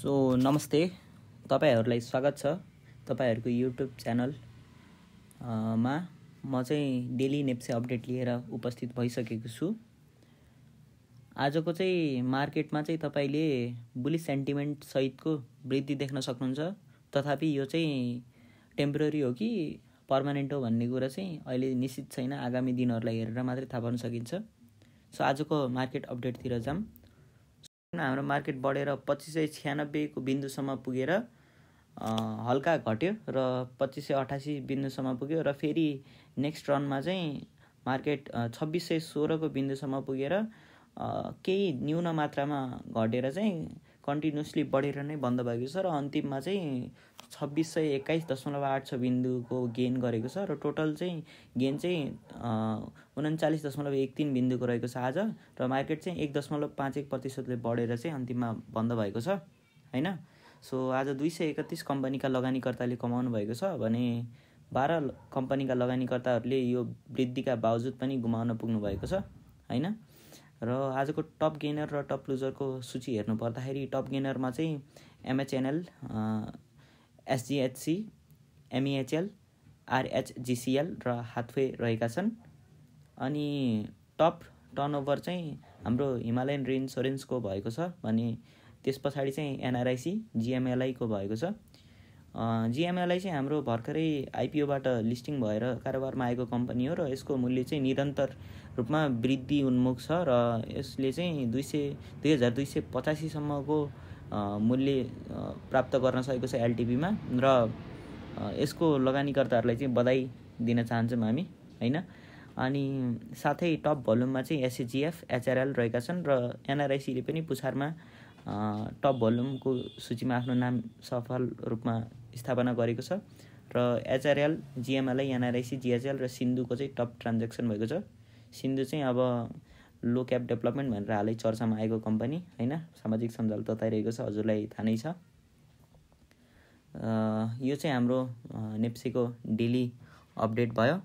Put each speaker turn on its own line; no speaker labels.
नमस्ते, तपाईहरुलाई स्वागत छ तपाईहरुको युट्युब च्यानल मा। म चाहिँ डेली नेप्से अपडेट लिएर उपस्थित भइसकेको छु। आजको चाहिँ मार्केटमा चाहिँ तपाईले बुलिश सेन्टिमेन्ट सहितको वृद्धि देख्न सक्नुहुन्छ। तथापि यो चाहिँ टेम्पररी हो कि पर्मानेन्ट हो भन्ने कुरा चाहिँ अहिले निश्चित छैन। आगामी दिनहरुलाई हेरेर मात्रै थाहा पाउन सकिन्छ। सो आजको मार्केट अपडेटतिर जाम। हाम्रो मार्केट बढेर 2596 को बिन्दुसम्म पुगेर हल्का घट्यो र 2588 बिन्दुसम्म पुग्यो र फेरि नेक्स्ट रनमा चाहिँ मार्केट 2616 को बिन्दुसम्म पुगेर केही न्यून मात्रामा घटेर चाहिँ कन्टिन्युअसली बढेर नै बन्द भएको छ र अन्तिममा चाहिँ 2621.86 बिन्दुको गेन गरेको छ र टोटल चाहिँ गेन चाहिँ 39.13 बिन्दुको रहेको छ आज र मार्केट चाहिँ 1.51% ले बढेर चाहिँ अन्तिममा बन्द भएको छ हैन। सो आज 231 कम्पनीका लगानीकर्ताले कमाउनु भएको छ भने 12 कम्पनीका लगानीकर्ताहरूले यो वृद्धिका बावजुद पनि गुमाउन पुग्नु भएको छ हैन। र आजको टप गेनर र टप लुजरको सूची हेर्नु पर्दाखेरि टप गेनरमा चाहिँ MHNL, SGHC, MEHL, RHGCL र हाथवे रहेका छन्। अनि टप टर्नओभर चाहिँ हाम्रो हिमालयन रिइन्स्योरेन्सको भएको छ भने त्यसपछि चाहिँ NRIC, GMLI को भएको छ। GMLI चाहिँ हाम्रो भर्खरै IPO बाट लिस्टिङ भएर कारोबारमा आएको कम्पनी हो र यसको मूल्य चाहिँ निरन्तर रूपमा वृद्धि उन्मुख छ र यसले चाहिँ 2285 सम्मको मूल्य प्राप्त गर्न सकेको छ LTV मा र यसको लगानीकर्ताहरूलाई चाहिँ बधाई दिन चाहन्छौँ हामी हैन। अनि साथै टप भोल्युममा चाहिँ SAGF, HRL रहेका छन् र NRIC ले पनि पुछारमा टप भोल्युमको सूचीमा आफ्नो नाम सफल रूपमा स्थापना गरेको छ र HRL, GMLI, NRIC, GHL र सिन्धुको चाहिँ टप ट्रान्ज्याक्सन भएको छ। सिन्धु चाहिँ अब लो क्याप डेभलपमेन्ट भनेर हालै चर्चामा आएको कम्पनी हैन। सामाजिक सञ्जाल तताइरहेको छ, हजुरलाई थाहा नै छ। यो चाहिँ हाम्रो नेप्सेको डेली अपडेट भयो।